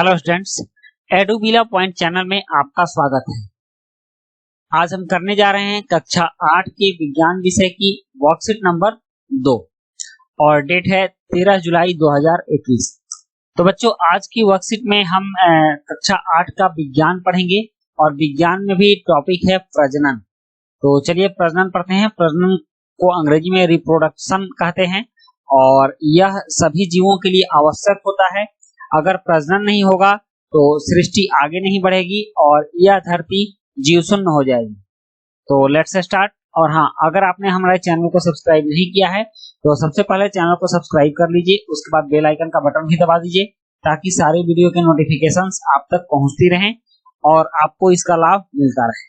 Hello students, एडुबिला point channel में आपका स्वागत है। आज हम करने जा रहे हैं कक्षा 8 के विज्ञान विषय की वर्कशीट नंबर 2 और डेट है 13 जुलाई 2021। तो बच्चों, आज की वर्कशीट में हम कक्षा 8 का विज्ञान पढ़ेंगे और विज्ञान में भी टॉपिक है प्रजनन। तो चलिए प्रजनन पढ़ते हैं। प्रजनन को अंग्रेजी में रिप्रोडक्शन कहते हैं और यह सभी जीवों के लिए आवश्यक होता है। अगर प्रजनन नहीं होगा तो सृष्टि आगे नहीं बढ़ेगी और यह धरती जीव शून्य हो जाएगी। तो लेट्स स्टार्ट। और हाँ, अगर आपने हमारे चैनल को सब्सक्राइब नहीं किया है तो सबसे पहले चैनल को सब्सक्राइब कर लीजिए, उसके बाद बेल आइकन का बटन भी दबा दीजिए ताकि सारे वीडियो के नोटिफिकेशंस आप तक पहुंचती रहें और आपको इसका लाभ मिलता रहे।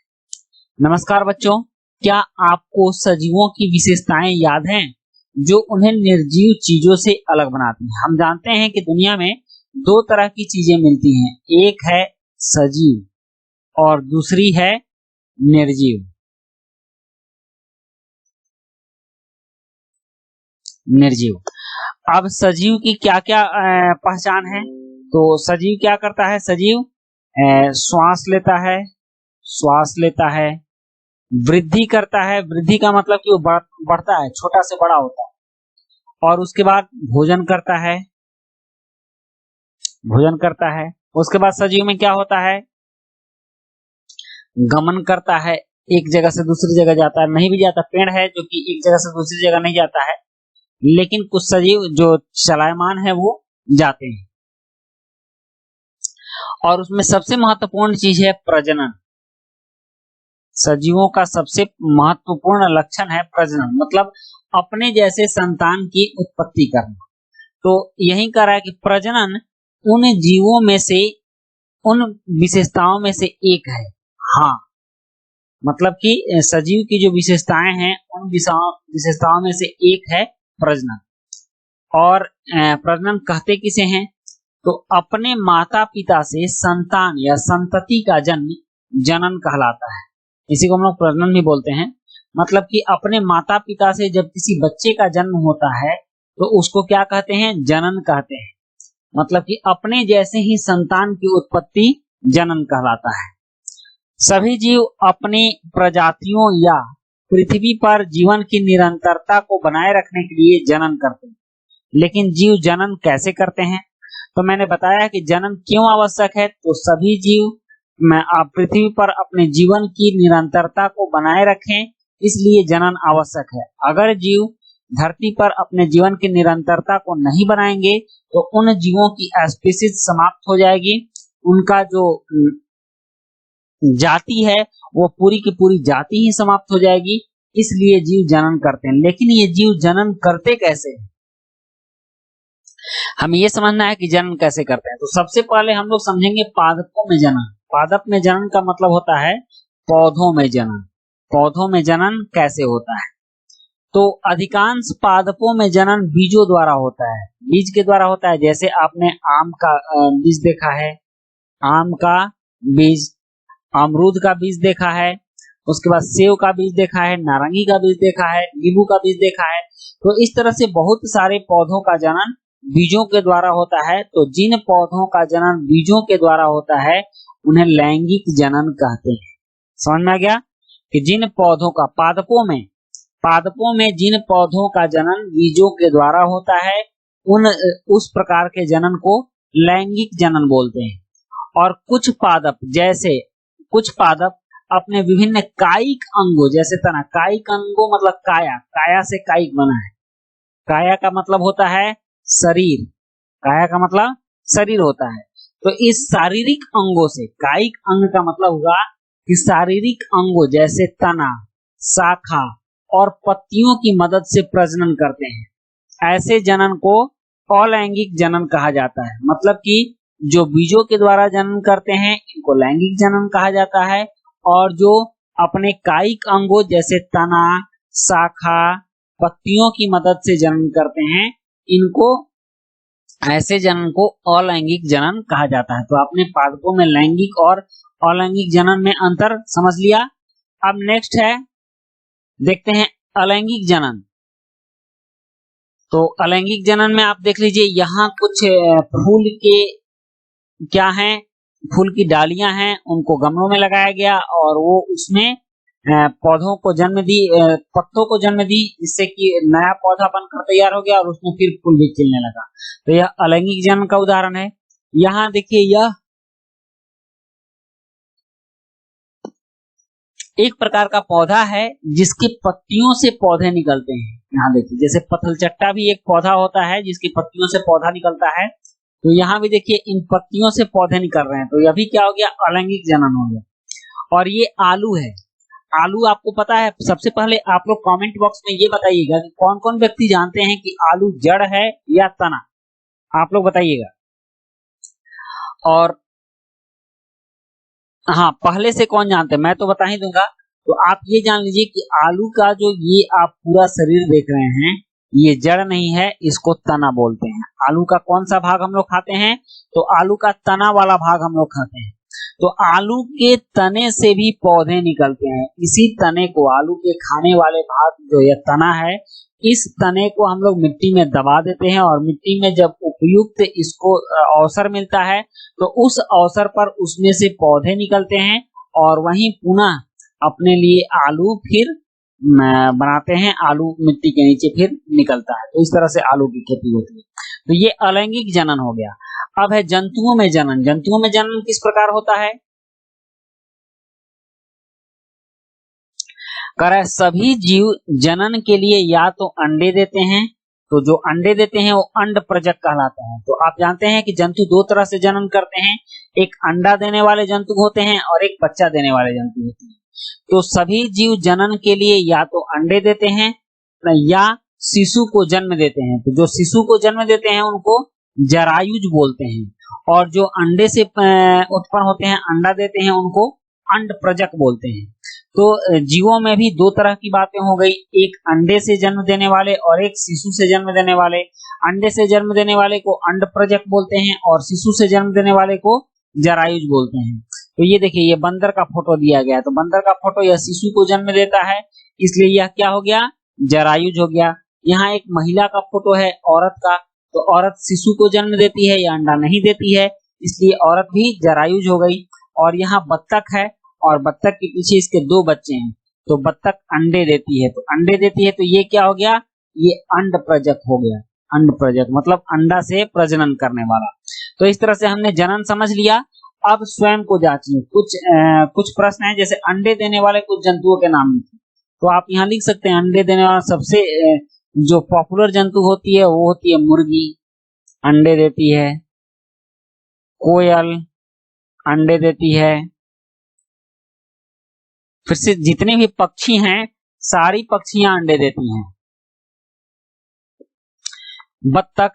नमस्कार बच्चों, क्या आपको सजीवों की विशेषताएं याद हैं जो उन्हें निर्जीव चीजों से अलग बनाती हैं? हम जानते हैं कि दुनिया में दो तरह की चीजें मिलती हैं, एक है सजीव और दूसरी है निर्जीव। अब सजीव की क्या क्या पहचान है? तो सजीव क्या करता है? सजीव श्वास लेता है, वृद्धि करता है। वृद्धि का मतलब कि वो बढ़ता है, छोटा से बड़ा होता है। और उसके बाद भोजन करता है। उसके बाद सजीव में क्या होता है? गमन करता है, एक जगह से दूसरी जगह जाता है। नहीं भी जाता, पेड़ है जो कि एक जगह से दूसरी जगह नहीं जाता है, लेकिन कुछ सजीव जो चलायमान है वो जाते हैं। और उसमें सबसे महत्वपूर्ण चीज है प्रजनन। सजीवों का सबसे महत्वपूर्ण लक्षण है प्रजनन, मतलब अपने जैसे संतान की उत्पत्ति करना। तो यही कह रहा है कि प्रजनन उन जीवों में से, उन विशेषताओं में से एक है। हाँ, मतलब कि सजीव की जो विशेषताएं हैं उन विशेषताओं में से एक है प्रजनन। और प्रजनन कहते किसे हैं? तो अपने माता पिता से संतान या संतति का जनन कहलाता है। इसी को हम लोग प्रजनन भी बोलते हैं। मतलब कि अपने माता पिता से जब किसी बच्चे का जन्म होता है तो उसको क्या कहते हैं? जनन कहते हैं। मतलब कि अपने जैसे ही संतान की उत्पत्ति जनन कहलाता है। सभी जीव अपनी प्रजातियों या पृथ्वी पर जीवन की निरंतरता को बनाए रखने के लिए जनन करते हैं। लेकिन जीव जनन कैसे करते हैं? तो मैंने बताया कि जनन क्यों आवश्यक है। तो सभी जीव पृथ्वी पर अपने जीवन की निरंतरता को बनाए रखें, इसलिए जनन आवश्यक है। अगर जीव धरती पर अपने जीवन की निरंतरता को नहीं बनाएंगे तो उन जीवों की स्पीशीज समाप्त हो जाएगी। उनका जो जाति है वो पूरी की पूरी जाति ही समाप्त हो जाएगी। इसलिए जीव जनन करते हैं। लेकिन ये जीव जनन करते कैसे हैं? हमें ये समझना है कि जनन कैसे करते हैं। तो सबसे पहले हम लोग समझेंगे पादपों में जनन। पादप में जनन का मतलब होता है पौधों में जनन। पौधों में जनन कैसे होता है? तो अधिकांश पादपों में जनन बीजों द्वारा होता है, बीज के द्वारा होता है। जैसे आपने आम का बीज देखा है, आम का बीज, अमरूद का बीज देखा है, उसके बाद सेव का बीज देखा है, नारंगी का बीज देखा है, नींबू का बीज देखा है। तो इस तरह से बहुत सारे पौधों का जनन बीजों के द्वारा होता है। तो जिन पौधों का जनन बीजों के द्वारा होता है उन्हें लैंगिक जनन कहते हैं। समझ में आ गया कि जिन पौधों का पादपों में जिन पौधों का जनन बीजों के द्वारा होता है उस प्रकार के जनन को लैंगिक जनन बोलते हैं। और कुछ पादप अपने विभिन्न कायिक अंगों, जैसे तना, कायिक अंगों मतलब काया से कायिक बना है। काया का मतलब होता है शरीर, काया का मतलब शरीर होता है। तो इस शारीरिक अंगों से, कायिक अंग का मतलब हुआ कि शारीरिक अंगों जैसे तना, शाखा और पत्तियों की मदद से प्रजनन करते हैं। ऐसे जनन को अलैंगिक जनन कहा जाता है। मतलब कि जो बीजों के द्वारा जनन करते हैं इनको लैंगिक जनन कहा जाता है, और जो अपने कायिक अंगों जैसे तना, शाखा, पत्तियों की मदद से जनन करते हैं, इनको, ऐसे जनन को अलैंगिक जनन कहा जाता है। तो आपने पादपों में लैंगिक और अलैंगिक जनन में अंतर समझ लिया। अब नेक्स्ट है, देखते हैं अलैंगिक जनन। तो अलैंगिक जनन में आप देख लीजिए, यहाँ कुछ फूल के क्या हैं, फूल की डालियां हैं, उनको गमलों में लगाया गया और वो उसमें पौधों को जन्म दी, पत्तों को जन्म दी, जिससे कि नया पौधा बनकर तैयार हो गया और उसमें फिर फूल भी खिलने लगा। तो यह अलैंगिक जन्म का उदाहरण है। यहाँ देखिए, यह एक प्रकार का पौधा है जिसकी पत्तियों से पौधे निकलते हैं। यहाँ देखिए, जैसे पथलचट्टा भी एक पौधा होता है जिसकी पत्तियों से पौधा निकलता है, तो यहाँ भी देखिए इन पत्तियों से पौधे निकल रहे हैं। तो यह भी क्या हो गया, अलैंगिक जनन हो गया। और ये आलू है। आलू आपको पता है, सबसे पहले आप लोग कमेंट बॉक्स में ये बताइएगा कि कौन कौन व्यक्ति जानते हैं कि आलू जड़ है या तना, आप लोग बताइएगा। और हाँ, पहले से कौन जानते हैं, मैं तो बता ही दूंगा। तो आप ये जान लीजिए कि आलू का जो ये आप पूरा शरीर देख रहे हैं, ये जड़ नहीं है, इसको तना बोलते हैं। आलू का कौन सा भाग हम लोग खाते हैं, तो आलू का तना वाला भाग हम लोग खाते हैं। तो आलू के तने से भी पौधे निकलते हैं। इसी तने को, आलू के खाने वाले भाग जो ये तना है, इस तने को हम लोग मिट्टी में दबा देते हैं और मिट्टी में जब उपयुक्त इसको अवसर मिलता है तो उस अवसर पर उसमें से पौधे निकलते हैं और वहीं पुनः अपने लिए आलू फिर बनाते हैं। आलू मिट्टी के नीचे फिर निकलता है। तो इस तरह से आलू की खेती होती है। तो ये अलैंगिक जनन हो गया। अब है जंतुओं में जनन। जंतुओं में जनन किस प्रकार होता है, कर है सभी जीव जनन के लिए या तो अंडे देते हैं, तो जो अंडे देते हैं वो अंड प्रजक कहलाते हैं। तो आप जानते हैं कि जंतु दो तरह से जनन करते हैं, एक अंडा देने वाले जंतु होते हैं और एक बच्चा देने वाले जंतु होते हैं। तो सभी जीव जनन के लिए या तो अंडे देते हैं या शिशु को जन्म देते हैं। तो जो शिशु को जन्म देते हैं उनको जरायुज बोलते हैं और जो अंडे से उत्पन्न होते हैं, अंडा देते हैं, उनको अंड प्रजक बोलते हैं। तो जीवों में भी दो तरह की बातें हो गई, एक अंडे से जन्म देने वाले और एक शिशु से जन्म देने वाले। अंडे से जन्म देने वाले को अंड प्रजक बोलते हैं और शिशु से जन्म देने वाले को जरायुज बोलते हैं। तो ये देखिए, ये बंदर का फोटो दिया गया है। तो बंदर का फोटो यह शिशु को जन्म देता है, इसलिए यह क्या हो गया, जरायुज हो गया। यहाँ एक महिला का फोटो है, औरत का। तो औरत शिशु को जन्म देती है या अंडा नहीं देती है, इसलिए औरत भी जरायुज हो गई। और यहाँ बत्तख है और बत्तख के पीछे इसके दो बच्चे हैं। तो बत्तख अंडे देती है, तो अंडे देती है, तो ये क्या हो गया, ये अंड प्रजक हो गया। अंड प्रजक मतलब अंडा से प्रजनन करने वाला। तो इस तरह से हमने जनन समझ लिया। अब स्वयं को जांचिए। कुछ प्रश्न है, जैसे अंडे देने वाले कुछ जंतुओं के नाम लिखिए। तो आप यहाँ लिख सकते हैं, अंडे देने वाला सबसे जो पॉपुलर जंतु होती है वो होती है मुर्गी, अंडे देती है। कोयल अंडे देती है। फिर से जितने भी पक्षी हैं, सारी पक्षियां अंडे देती हैं। बत्तख,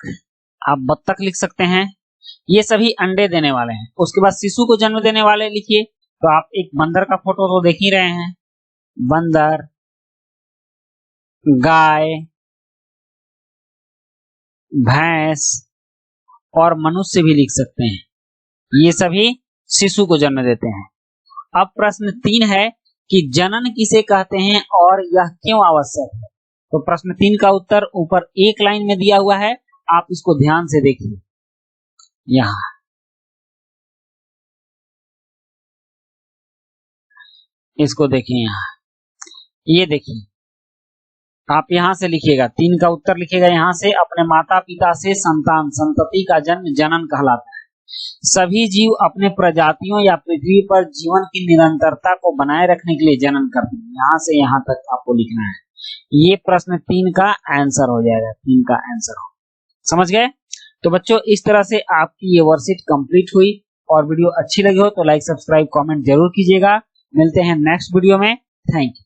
आप बत्तख लिख सकते हैं, ये सभी अंडे देने वाले हैं। उसके बाद शिशु को जन्म देने वाले लिखिए। तो आप एक बंदर का फोटो तो देख ही रहे हैं, बंदर, गाय, भैंस और मनुष्य भी लिख सकते हैं, ये सभी शिशु को जन्म देते हैं। अब प्रश्न 3 है कि जनन किसे कहते हैं और यह क्यों आवश्यक है। तो प्रश्न 3 का उत्तर ऊपर एक लाइन में दिया हुआ है, आप इसको ध्यान से देखिए। यहां इसको देखिए, यहां ये देखिए, आप यहां से लिखिएगा, 3 का उत्तर लिखिएगा यहां से। अपने माता पिता से संतान, संतति का जन्म जनन कहलाता है। सभी जीव अपने प्रजातियों या पृथ्वी पर जीवन की निरंतरता को बनाए रखने के लिए जनन करते हैं। यहां से यहां तक आपको लिखना है। ये प्रश्न 3 का आंसर हो जाएगा, 3 का आंसर हो, समझ गए। तो बच्चों, इस तरह से आपकी ये वर्कशीट कंप्लीट हुई। और वीडियो अच्छी लगी हो तो लाइक, सब्सक्राइब, कमेंट जरूर कीजिएगा। मिलते हैं नेक्स्ट वीडियो में। Thank you.